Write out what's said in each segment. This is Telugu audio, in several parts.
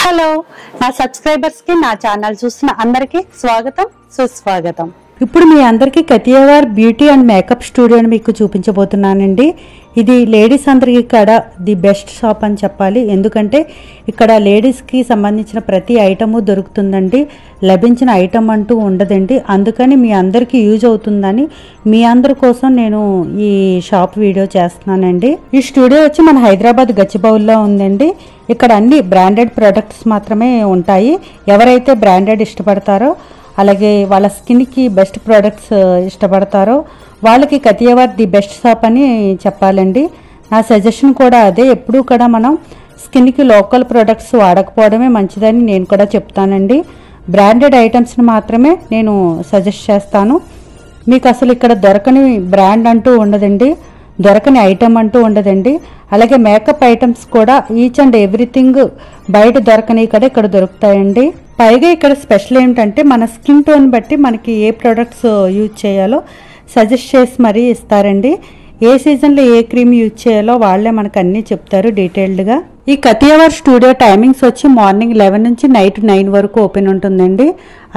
హలో నా సబ్స్క్రైబర్స్ కి నా ఛానల్ చూస్తున్న అందరికీ స్వాగతం సుస్వాగతం. ఇప్పుడు మీ అందరికీ కతియావార్ బ్యూటీ అండ్ మేకప్ స్టూడియోని మీకు చూపించబోతున్నానండి. ఇది లేడీస్ అందరికీ ఇక్కడ ది బెస్ట్ షాప్ అని చెప్పాలి. ఎందుకంటే ఇక్కడ లేడీస్కి సంబంధించిన ప్రతి ఐటము దొరుకుతుందండి. లభించిన ఐటమ్ అంటూ ఉండదండి. అందుకని మీ అందరికీ యూజ్ అవుతుందని మీ అందరి కోసం నేను ఈ షాప్ వీడియో చేస్తున్నానండి. ఈ స్టూడియో వచ్చి మన హైదరాబాద్ గచ్చిబౌలిలో ఉందండి. ఇక్కడ అన్ని బ్రాండెడ్ ప్రొడక్ట్స్ మాత్రమే ఉంటాయి. ఎవరైతే బ్రాండెడ్ ఇష్టపడతారో అలాగే వాళ్ళ స్కిన్కి బెస్ట్ ప్రోడక్ట్స్ ఇష్టపడతారో వాళ్ళకి కతియావార్ ది బెస్ట్ షాప్ అని చెప్పాలండి. నా సజెషన్ కూడా అదే. ఎప్పుడూ కూడా మనం స్కిన్కి లోకల్ ప్రోడక్ట్స్ వాడకపోవడమే మంచిదని నేను కూడా చెప్తానండి. బ్రాండెడ్ ఐటమ్స్ని మాత్రమే నేను సజెస్ట్ చేస్తాను. మీకు అసలు ఇక్కడ దొరకని బ్రాండ్ అంటూ ఉండదండి, దొరకని ఐటమ్ అంటూ ఉండదండి. అలాగే మేకప్ ఐటమ్స్ కూడా ఈచ్ అండ్ ఎవ్రీథింగ్ బయట దొరకని కూడా ఇక్కడ దొరుకుతాయండి. పైగా ఇక్కడ స్పెషల్ ఏంటంటే మన స్కిన్ టోన్ బట్టి మనకి ఏ ప్రోడక్ట్స్ యూజ్ చేయాలో సజెస్ట్ చేసి మరీ ఇస్తారండి. ఏ సీజన్లో ఏ క్రీమ్ యూజ్ చేయాలో వాళ్ళే మనకు అన్నీ చెప్తారు డీటెయిల్డ్గా. ఈ కతియావార్ స్టూడియో టైమింగ్స్ వచ్చి మార్నింగ్ 11 నుంచి నైట్ 9 వరకు ఓపెన్ ఉంటుందండి.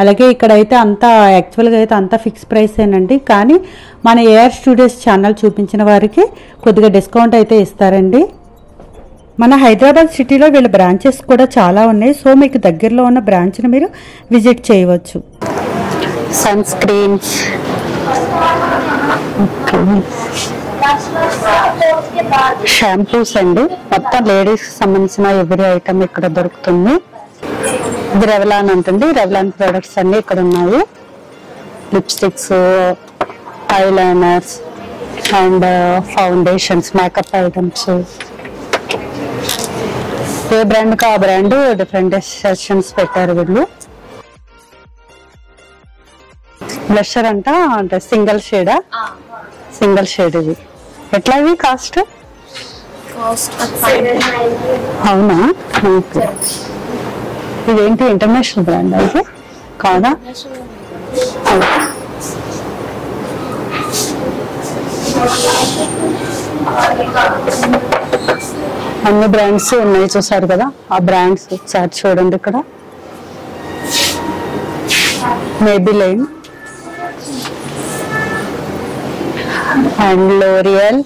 అలాగే ఇక్కడైతే అంతా యాక్చువల్గా అయితే అంతా ఫిక్స్ ప్రైసేనండి. కానీ మన ఏఆర్ స్టూడియోస్ ఛానల్ చూపించిన వారికి కొద్దిగా డిస్కౌంట్ అయితే ఇస్తారండి. మన హైదరాబాద్ సిటీలో వీళ్ళ బ్రాంచెస్ కూడా చాలా ఉన్నాయి. సో మీకు దగ్గరలో ఉన్న బ్రాంచ్ని మీరు విజిట్ చేయవచ్చు. సన్ స్క్రీన్స్, షాంపూస్ అండి. మొత్తం లేడీస్ సంబంధించిన ఎవ్రీ ఐటమ్ ఇక్కడ దొరుకుతుంది. ఇది రెవలాన్ ఉంటుంది. రెవలాన్ ప్రొడక్ట్స్ అన్ని ఇక్కడ ఉన్నాయి. Lipsticks, eyeliners and foundations, makeup items. A brand కా ఆ బ్రాండ్ డిఫరెంట్ సెక్షన్స్ పెట్టారు వీళ్ళు. బ్లషర్ అంట, అంటే సింగిల్ షేడా? Single shade. ఇది ఎట్లా ఇవి కాస్ట్? అవునా? ఓకే. ఇదేంటి ఇంటర్నేషనల్ బ్రాండ్ అయితే కాదా? అన్ని బ్రాండ్స్ ఉన్నాయి చూసారు కదా. ఆ బ్రాండ్స్ ఒకసారి చూడండి. ఇక్కడ మేబిలైన్ అండ్ లోరియల్,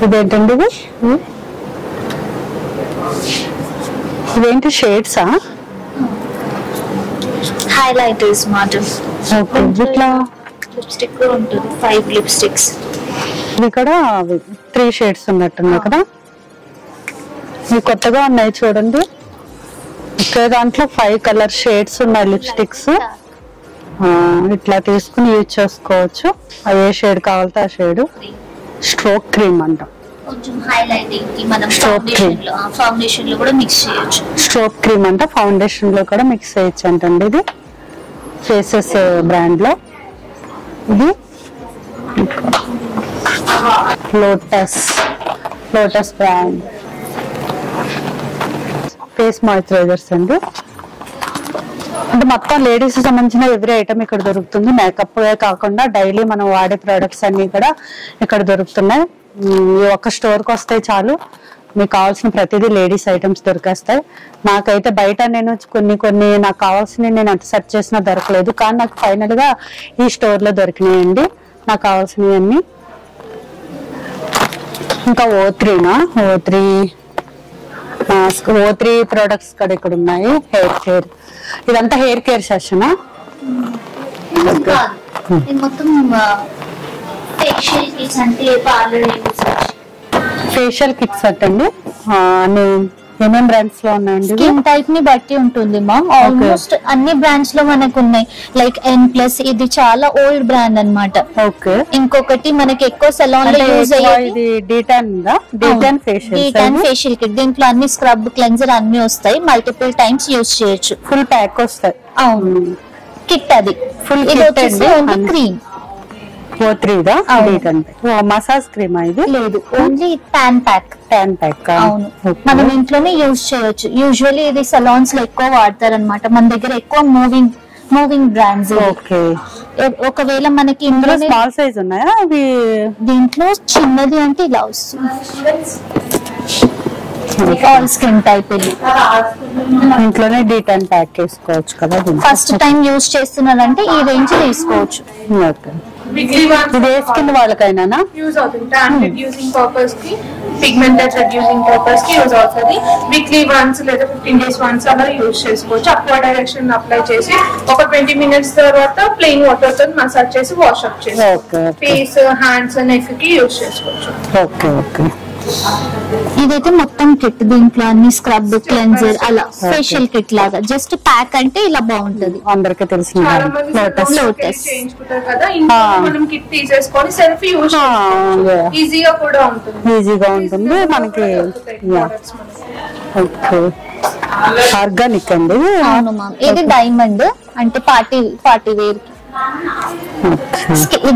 ఇదేంటండి ఇది? ఇదేంటి షేడ్సా? హైలైటర్స్ మాత్రం. ఓకే. ఇట్లా లిప్స్టిక్ కూడా ఉంటుంది. 5 లిప్స్టిక్స్. ఇక్కడ 3 షేడ్స్ ఉన్నట్టున్నాయి కదా. ఇవి కొత్తగా ఉన్నాయి చూడండి. ఇక్కడ దాంట్లో 5 కలర్ షేడ్స్ ఉన్నాయి లిప్స్టిక్స్. ఇట్లా తీసుకుని యూజ్ చేసుకోవచ్చు. ఏ షేడ్ కావాలంటే ఆ షేడ్. స్ట్రోక్ క్రీమ్ అంట. కొంచెం హైలైటింగ్ కి మనం ఫౌండేషన్ లో కూడా మిక్స్ చేయొచ్చు. స్ట్రోక్ క్రీమ్ అంట ఫౌండేషన్ లో కూడా మిక్స్ చేయొచ్చు అంటండి. ఇది ఫేసెస్ బ్రాండ్ లో. ఇది లోటస్ బ్రాండ్ ఫేస్ మాయిశ్చరైజర్స్ అండి. అంటే మొత్తం లేడీస్ సంబంధించిన ఎవ్రీ ఐటమ్ ఇక్కడ దొరుకుతుంది. మేకప్ కాకుండా డైలీ మనం వాడే ప్రొడక్ట్స్ అన్ని కూడా ఇక్కడ దొరుకుతున్నాయి. ఈ ఒక్క స్టోర్కి వస్తే చాలు, మీకు కావాల్సిన ప్రతిదీ లేడీస్ ఐటమ్స్ దొరికేస్తాయి. నాకైతే బయట నేను కొన్ని నాకు కావాల్సినవి నేను ఎంత సెర్చ్ చేసినా దొరకలేదు. కానీ నాకు ఫైనల్ గా ఈ స్టోర్ లో దొరికినాయండి నాకు కావాల్సినవి అన్ని. ఇంకా O3 ప్రొడక్ట్స్ కూడా ఇక్కడ ఉన్నాయి. హెయిర్ కేర్, ఇదంతా హెయిర్ కేర్ సెషన్. మొత్తం ఫేషియల్ కిట్స్ అంటే పార్లర్ ఫేషియల్ కిట్స్ అండి. ఏమేం బ్రాండ్స్ లో ఉన్నాయండి? స్కిన్ టైప్ ని బట్టి ఉంటుంది మ్యామ్. ఆల్మోస్ట్ అన్ని బ్రాండ్స్ లో మనకు ఉన్నాయి. లైక్ N+, ఇది చాలా ఓల్డ్ బ్రాండ్ అన్నమాట. ఓకే. ఇంకొకటి మనకి ఎక్కువ సెలాన్ లో యూజ్ అయ్యేది డీటాన్ ఫేషియల్ కిట్. దీంట్లో అన్ని స్క్రబ్, క్లెన్జర్ అన్ని వస్తాయి. మల్టిపుల్ టైమ్స్ యూజ్ చేయొచ్చు. ఫుల్ ప్యాక్ వస్తాయి. అవును, కిట్ అది ఫుల్. ఇది వచ్చేసి క్రీమ్. O3 massage cream. ఇది లేదు, ఓన్లీ ప్యాన్ ప్యాక్. అవును, మనం ఇంట్లోనే యూజ్ చేయొచ్చు. యూజువల్లీ ఇది సలాన్స్ లో ఎక్కువ వాడతారు అనమాట. మన దగ్గర ఎక్కువ మూవింగ్ బ్రాండ్స్. ఓకే. ఒకవేళ మనకి ఇందులో స్మాల్ సైజ్ ఉన్నాయా అవి? దీంట్లో చిన్నది అంటే ఇలా వస్తుంది, ఆల్ స్కిన్ టైప్. ఇంట్లోనే D10 ప్యాక్ చేసుకోవచ్చు కదా. ఫస్ట్ టైం యూజ్ చేస్తున్నారంటే ఈ రేంజ్ తీసుకోవచ్చు. ఇదే స్కిన్ వాళ్ళకైనా యూజ్ అవుతుంది. ట్యాన్ రిడ్యూసింగ్ పర్పస్ కి, పిగ్మెంటెడ్ రిడ్యూసింగ్ పర్పస్ కి యూజ్ అవుతుంది. వీక్లీ వన్స్ లేదా 15 days వన్స్ అలా యూజ్ చేసుకోవచ్చు. అప్వర్డ్ డైరెక్షన్ అప్లై చేసి ఒక 20 minutes తర్వాత ప్లెయిన్ వాటర్ తో మసాజ్ చేసి వాష్ అప్ చేసి ఫేస్, హ్యాండ్స్, నెక్ కి యూజ్ చేసుకోవచ్చు. Okay okay. ఇదైతే మొత్తం కిట్, దీంట్లో అన్ని స్క్రబ్, క్లెన్జర్ అలా ఫేషియల్ కిట్ లాగా. జస్ట్ ప్యాక్ అంటే ఇలా బాగుంటది. అందరికీ తెలిసిన చాలా మంది లోటస్ చేయించుకుంటారు కదా, మనం కిట్ తీసేసుకొని సెల్ఫ్ యూజ్ ఈజీగా కూడా ఉంటుంది. ఈజీగా ఉంటుంది మనకి. ఓకే, ఆర్గానిక్ అండి. అవును మ్యామ్. ఇది డైమండ్ అంటే పార్టీ వేర్ కి.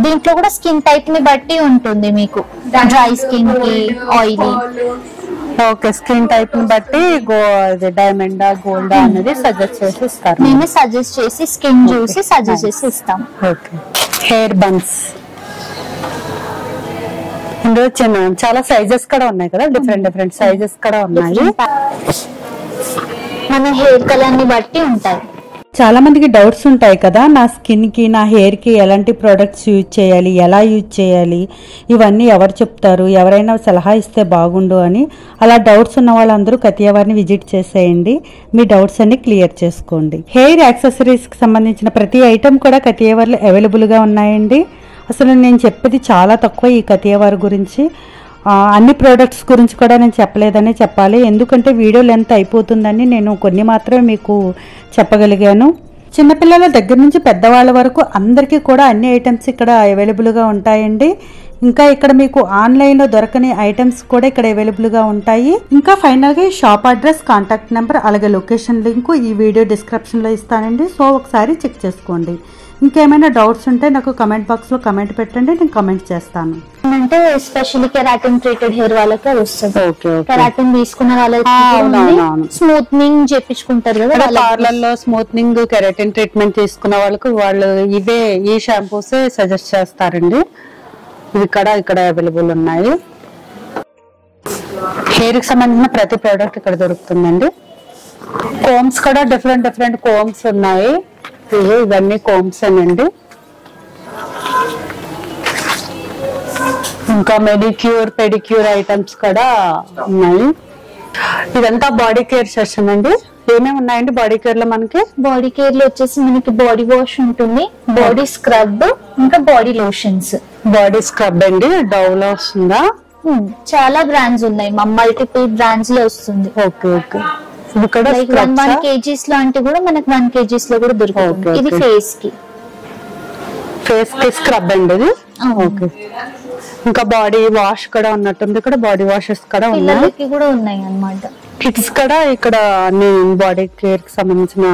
దీంట్లో కూడా స్కిన్ టైప్ ని బట్టి ఉంటుంది మీకు, డ్రై స్కిన్ కి, ఆయిలీ. ఓకే, స్కిన్ టైప్ ని బట్టి డైమండ్ గోల్డ్ అనేది సజెస్ట్ చేసి ఇస్తారు. మేమే సజెస్ట్ చేసి స్కిన్ చూసి సజెస్ట్ చేసి ఇస్తాం. Okay, hair buns. ఇందులో చాలా సైజెస్ కూడా ఉన్నాయి కదా, డిఫరెంట్ సైజెస్ కూడా ఉన్నాయి. మన హెయిర్ కలర్ ని బట్టి ఉంటాయి. చాలా మందికి డౌట్స్ ఉంటాయి కదా, నా స్కిన్కి నా హెయిర్కి ఎలాంటి ప్రోడక్ట్స్ యూజ్ చేయాలి, ఎలా యూజ్ చేయాలి, ఇవన్నీ ఎవరు చెప్తారు, ఎవరైనా సలహా ఇస్తే బాగుండు అని. అలా డౌట్స్ ఉన్న వాళ్ళందరూ కతియా వారిని విజిట్ చేసేయండి, మీ డౌట్స్ అన్ని క్లియర్ చేసుకోండి. హెయిర్ యాక్సెసరీస్కి సంబంధించిన ప్రతి ఐటెం కూడా కతియా వారిలో అవైలబుల్గా ఉన్నాయండి. అసలు నేను చెప్పేది చాలా తక్కువ ఈ కతియా వారి గురించి. అన్ని ప్రోడక్ట్స్ గురించి కూడా నేను చెప్పలేదని చెప్పాలి, ఎందుకంటే వీడియో లెంత్ అయిపోతుందని నేను కొన్ని మాత్రమే మీకు చెప్పగలిగాను. చిన్నపిల్లల దగ్గర నుంచి పెద్దవాళ్ళ వరకు అందరికీ కూడా అన్ని ఐటమ్స్ ఇక్కడ అవైలబుల్గా ఉంటాయండి. ఇంకా ఇక్కడ మీకు ఆన్లైన్లో దొరకని ఐటమ్స్ కూడా ఇక్కడ అవైలబుల్గా ఉంటాయి. ఇంకా ఫైనల్గా ఈ షాప్ అడ్రస్, కాంటాక్ట్ నెంబర్, అలాగే లొకేషన్ లింక్ ఈ వీడియో డిస్క్రిప్షన్లో ఇస్తానండి. సో ఒకసారి చెక్ చేసుకోండి. ఇంకేమైనా డౌట్స్ ఉంటే నాకు కమెంట్ బాక్స్లో కమెంట్ పెట్టండి, నేను కమెంట్ చేస్తాను. అంటే ఎస్పెషల్లీ కెరాటిన్ ట్రీటెడ్ హెయిర్ వాళ్ళకే వస్తుంది. కెరాటిన్ తీసుకున్న వాళ్ళకి స్మూత్నింగ్ చేపించుకుంటారు కదా, పార్లర్లో స్మూత్నింగ్, కెరాటిన్ ట్రీట్మెంట్ తీసుకున్న వాళ్ళకు వాళ్ళు ఈ షాంపూసే సజెస్ట్ చేస్తారండి. ఇవి ఇక్కడ అవైలబుల్ ఉన్నాయి. హెయిర్ కి సంబంధించిన ప్రతి ప్రోడక్ట్ ఇక్కడ దొరుకుతుందండి. కోమ్స్ కూడా డిఫరెంట్ కోమ్స్ ఉన్నాయి. ఇవన్నీ కోమ్స్ అండి. ఇంకా మెడిక్యూర్, పెడిక్యూర్ ఐటమ్స్ కూడా ఉన్నాయి. ఇదంతా బాడీ కేర్ సెషన్ అండి. ఏమేమి ఉన్నాయండి బాడీ కేర్ లో? మనకి బాడీ కేర్ లో వచ్చేసి మనకి బాడీ వాష్ ఉంటుంది, బాడీ స్క్రబ్, ఇంకా బాడీ లోషన్స్. బాడీ స్క్రబ్ అండి, డవ్ లో వస్తుందా? చాలా బ్రాండ్స్ ఉన్నాయి, మల్టిపుల్ బ్రాండ్స్ లో వస్తుంది. Okay okay. ఇక్కడ 1 kgs లో అంటే కూడా మనకి 1 kgs లో కూడా దొరుకుతుంది. ఇది ఫేస్ కి స్క్రబ్ అండి ఇది. ఓకే. ఇంకా బాడీ వాష్ కూడా ఉన్నట్టుంది, ఇక్కడ బాడీ వాషెస్ కూడా ఉన్నాయి అన్నమాట. కిడ్స్ కూడా ఇక్కడ అన్ని బాడీ కేర్ కి సంబంధించిన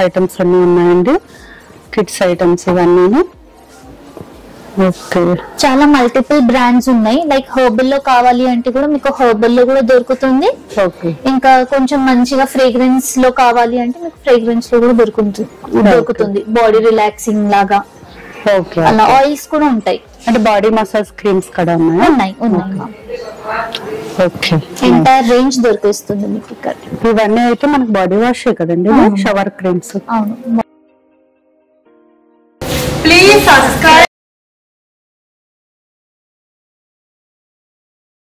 ఐటమ్స్ అన్ని ఉన్నాయండి, కిడ్స్ ఐటమ్స్ ఇవన్నీ. చాలా మల్టిపుల్ బ్రాండ్స్ ఉన్నాయి. లైక్ హెర్బల్ లో కావాలి అంటే కూడా మీకు హెర్బల్ లో కూడా దొరుకుతుంది. ఇంకా కొంచెం మంచిగా ఫ్రేగ్రెన్స్ లో కావాలి అంటే మీకు ఫ్రేగ్రెన్స్ లో కూడా దొరుకుతుంది. బాడీ రిలాక్సింగ్ లాగా అలా ఆయిల్స్ కూడా ఉంటాయి. అంటే బాడీ మసాజ్ క్రీమ్స్ కూడా ఉన్నాయి. ఎంటైర్ రేంజ్ దొరికిస్తుంది మీకు ఇక్కడ. ఇవన్నీ అయితే మనకి బాడీ వాష్ కదండి, షవర్ క్రీమ్స్. అవును. Please subscribe